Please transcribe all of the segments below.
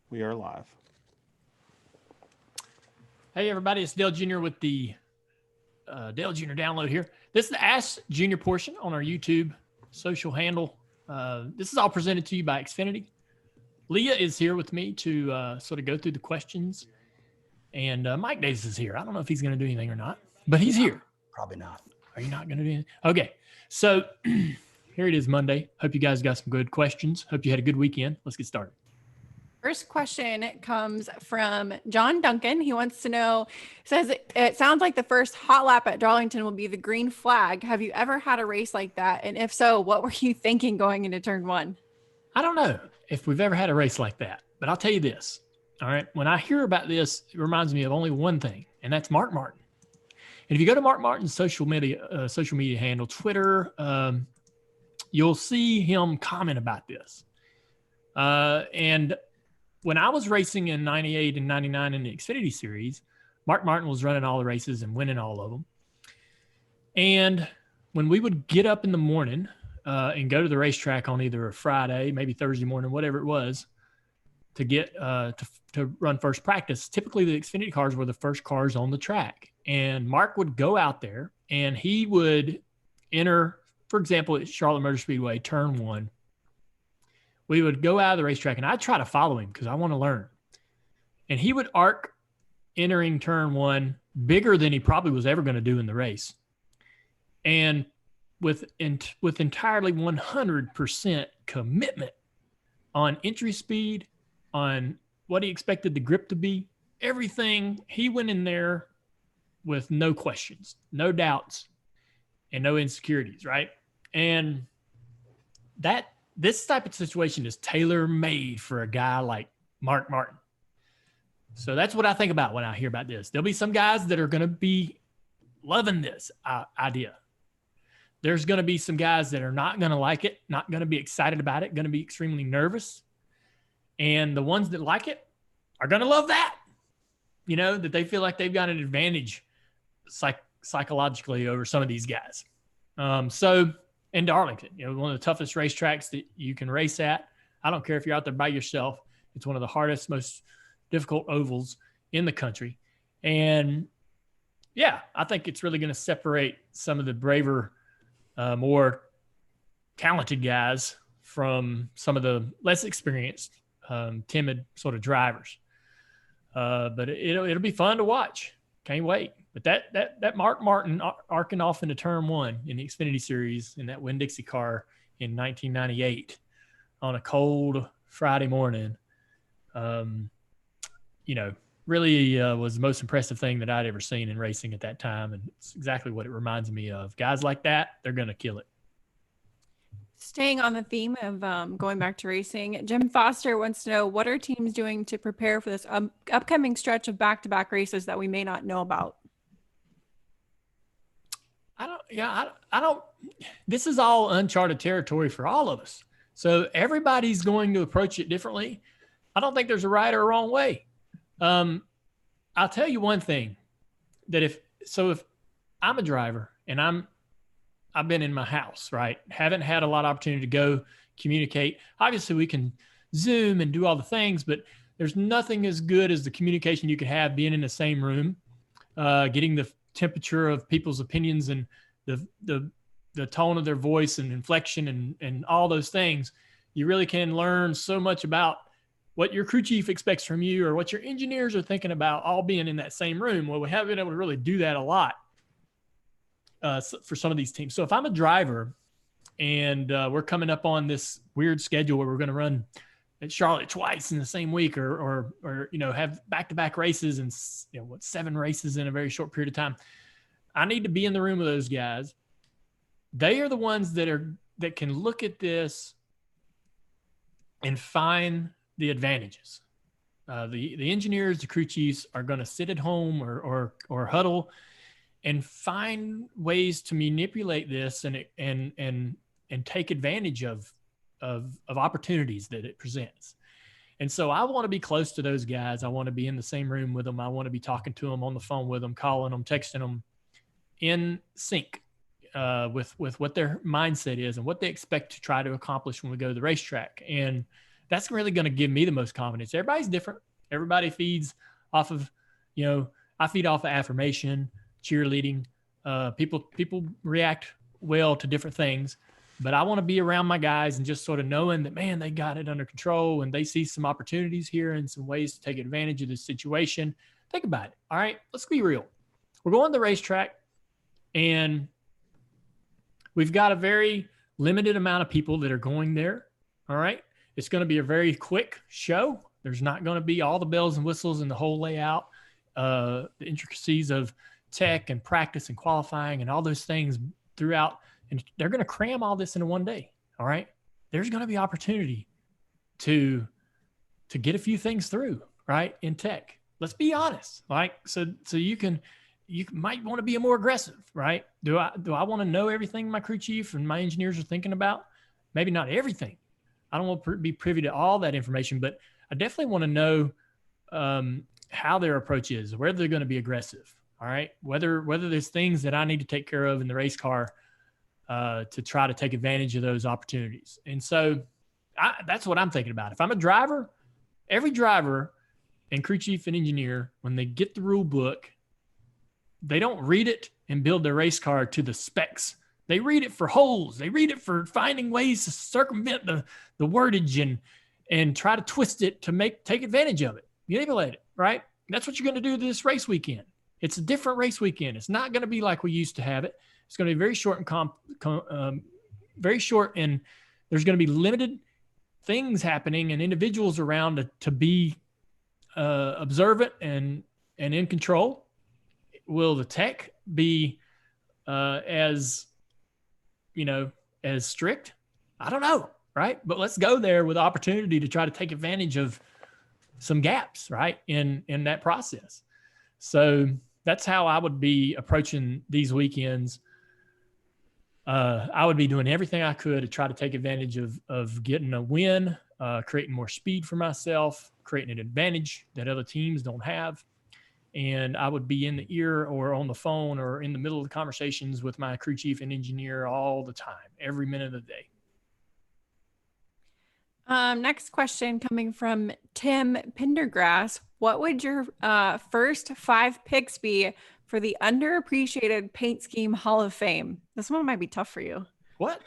We are live. Hey, everybody, it's Dale Jr. with the Dale Jr. download here. This is the Ask Jr. portion on our YouTube social handle. This is all presented to you by Xfinity. Leah is here with me to sort of go through the questions. And Mike Davis is here. I don't know if he's going to do anything or not, but he's here. Probably not. Are you not going to do anything? Okay. So here it is, Monday. Hope you guys got some good questions. Hope you had a good weekend. Let's get started. First question comes from John Duncan. He wants to know, says it sounds like the first hot lap at Darlington will be the green flag. Have you ever had a race like that? And if so, what were you thinking going into turn one? I don't know if we've ever had a race like that, but I'll tell you this. All right. When I hear about this, it reminds me of only one thing, and that's Mark Martin. And if you go to Mark Martin's social media handle, Twitter, you'll see him comment about this. And when I was racing in 98 and 99 in the Xfinity series, Mark Martin was running all the races and winning all of them. And when we would get up in the morning and go to the racetrack on either a Friday, maybe Thursday morning, whatever it was, to get to run first practice, typically the Xfinity cars were the first cars on the track. And Mark would go out there and he would enter, for example, at Charlotte Motor Speedway, turn one. We would go out of the racetrack, and I'd try to follow him because I want to learn. And he would arc entering turn one bigger than he probably was ever going to do in the race. And with entirely 100% commitment on entry speed, on what he expected the grip to be, everything, he went in there with no questions, no doubts, and no insecurities, right? And this type of situation is tailor-made for a guy like Mark Martin. So that's what I think about when I hear about this. There'll be some guys that are going to be loving this idea. There's going to be some guys that are not going to like it, not going to be excited about it, going to be extremely nervous. And the ones that like it are going to love that, that they feel like they've got an advantage psychologically over some of these guys. So in Darlington, one of the toughest racetracks that you can race at. I don't care if you're out there by yourself. It's one of the hardest, most difficult ovals in the country. And yeah, I think it's really going to separate some of the braver, more talented guys from some of the less experienced, timid sort of drivers. But it'll be fun to watch. Can't wait. But that Mark Martin arcing off into turn one in the Xfinity series in that Winn-Dixie car in 1998 on a cold Friday morning, really was the most impressive thing that I'd ever seen in racing at that time. And it's exactly what it reminds me of. Guys like that, they're going to kill it. Staying on the theme of going back to racing, Jim Foster wants to know, what are teams doing to prepare for this upcoming stretch of back-to-back races that we may not know about? I don't, this is all uncharted territory for all of us. So everybody's going to approach it differently. I don't think there's a right or a wrong way. I'll tell you one thing, that if I'm a driver and I've been in my house, right? Haven't had a lot of opportunity to go communicate. Obviously we can Zoom and do all the things, but there's nothing as good as the communication you could have being in the same room, getting the temperature of people's opinions and the tone of their voice and inflection and all those things. You really can learn so much about what your crew chief expects from you or what your engineers are thinking about, all being in that same room. Well, we haven't been able to really do that a lot for some of these teams. So if I'm a driver and we're coming up on this weird schedule where we're going to run at Charlotte twice in the same week or have back-to-back races and 7 races in a very short period of time, I need to be in the room with those guys. They are the ones that can look at this and find the advantages. The engineers, the crew chiefs are going to sit at home or huddle and find ways to manipulate this and take advantage of opportunities that it presents. And so I want to be close to those guys. I want to be in the same room with them. I want to be talking to them on the phone with them, calling them, texting them, in sync with what their mindset is and what they expect to try to accomplish when we go to the racetrack. And That's really going to give me the most confidence. Everybody's different. Everybody feeds off of, I feed off of affirmation, cheerleading. People react well to different things, but I want to be around my guys and just sort of knowing that, man, they got it under control and they see some opportunities here and some ways to take advantage of this situation. Think about it. All right, let's be real. We're going to the racetrack and we've got a very limited amount of people that are going there. All right. It's going to be a very quick show. There's not going to be all the bells and whistles and the whole layout, the intricacies of tech and practice and qualifying and all those things throughout. And they're going to cram all this into one day. All right. There's going to be opportunity to get a few things through, right, in tech. Let's be honest. Like, so you might want to be more aggressive, right? Do I want to know everything my crew chief and my engineers are thinking about? Maybe not everything. I don't want to be privy to all that information, but I definitely want to know how their approach is, whether they're going to be aggressive. All right. Whether there's things that I need to take care of in the race car to try to take advantage of those opportunities. And so that's what I'm thinking about. If I'm a driver, every driver and crew chief and engineer, when they get the rule book, they don't read it and build their race car to the specs. They read it for holes. They read it for finding ways to circumvent the wordage and try to twist it to take advantage of it, manipulate it, right? That's what you're going to do this race weekend. It's a different race weekend. It's not going to be like we used to have it. It's going to be very short and very short, and there's going to be limited things happening and individuals around to be observant and in control. Will the tech be as strict? I don't know, right? But let's go there with opportunity to try to take advantage of some gaps, right, in that process. So that's how I would be approaching these weekends. I would be doing everything I could to try to take advantage of getting a win, creating more speed for myself, creating an advantage that other teams don't have. And I would be in the ear or on the phone or in the middle of the conversations with my crew chief and engineer all the time, every minute of the day. Next question coming from Tim Pendergrass. What would your first 5 picks be for the underappreciated paint scheme Hall of Fame? This one might be tough for you. What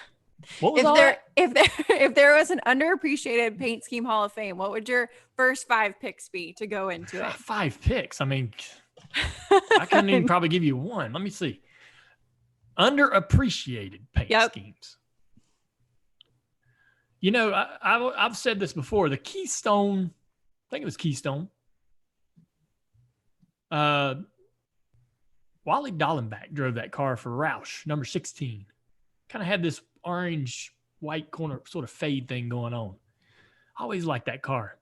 was all that? If there was an underappreciated paint scheme Hall of Fame, what would your first 5 picks be to go into it? 5 picks. I mean, I couldn't even probably give you one. Let me see. Underappreciated paint schemes. I've said this before. The Keystone, I think it was Keystone. Wally Dallenbach drove that car for Roush, number 16. Kind of had this orange, white corner sort of fade thing going on. I always liked that car.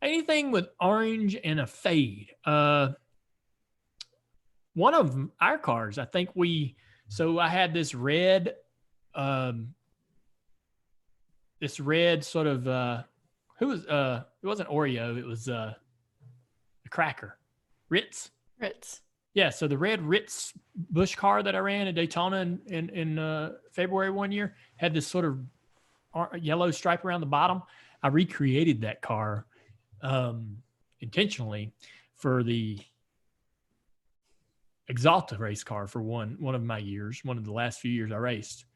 Anything with orange and a fade. One of our cars, I think I had this red sort of, it wasn't Oreo, it was a cracker. Ritz. Yeah, so the red Ritz Busch car that I ran at Daytona in February one year had this sort of yellow stripe around the bottom. I recreated that car intentionally for the Exalta race car for one of my years, one of the last few years I raced.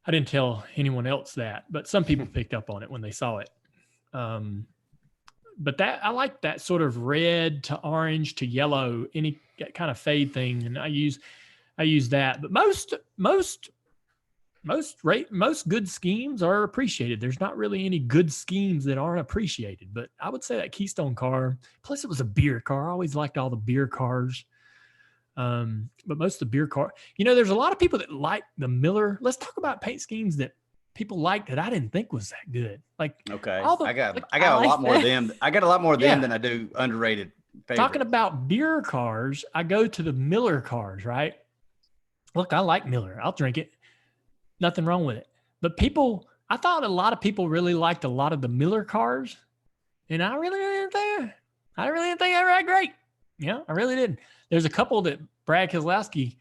I didn't tell anyone else that, but some people picked up on it when they saw it. But I like that sort of red to orange to yellow, any kind of fade thing, and I use that. But most good schemes are appreciated. There's not really any good schemes that aren't appreciated. But I would say that Keystone car. Plus, it was a beer car. I always liked all the beer cars. But most of the beer car, there's a lot of people that like the Miller. Let's talk about paint schemes that people like that I didn't think was that good. Like, okay, I got a lot more of them. I got a lot more of them than I do underrated favorites. Talking about beer cars, I go to the Miller cars, right? Look, I like Miller. I'll drink it. Nothing wrong with it. But I thought a lot of people really liked a lot of the Miller cars, and I really didn't think they were that great. Yeah, I really didn't. There's a couple that Brad Keselowski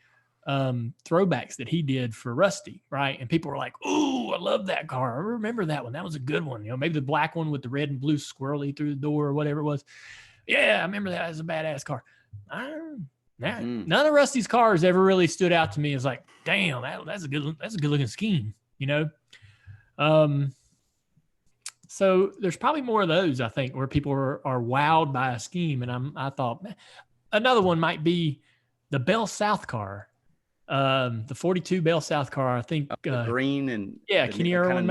throwbacks that he did for Rusty, right? And people were like, "Ooh, I love that car. I remember that one. That was a good one." Maybe the black one with the red and blue swirly through the door or whatever it was. Yeah, I remember that as a badass car. None of Rusty's cars ever really stood out to me as like, damn, that's a good looking scheme, So there's probably more of those, I think, where people are wowed by a scheme. And I thought another one might be the Bell South car, the 42 Bell South car. I think green and Kenny Irwin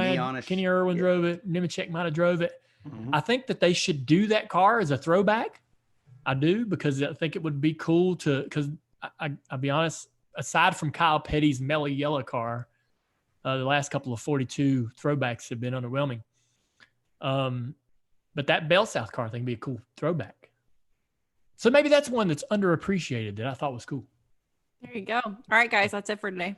drove it. Nemechek might have drove it. Mm-hmm. I think that they should do that car as a throwback. I do, because I think it would be cool because I'll be honest, aside from Kyle Petty's mellow yellow car, the last couple of 42 throwbacks have been underwhelming. But that Bell South car thing would be a cool throwback. So maybe that's one that's underappreciated that I thought was cool. There you go. All right, guys, that's it for today.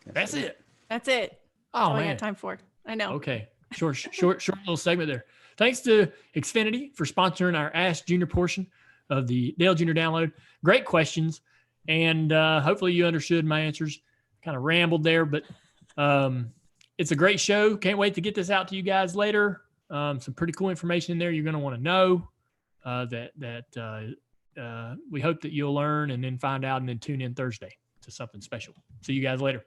That's it. That's it. Oh, That's all man. I got time for. I know. Okay. Short little segment there. Thanks to Xfinity for sponsoring our Ask Junior portion of the Dale Jr. Download. Great questions. And hopefully you understood my answers. Kind of rambled there, but it's a great show. Can't wait to get this out to you guys later. Some pretty cool information in there you're going to want to know that we hope that you'll learn and then find out and then tune in Thursday to something special. See you guys later.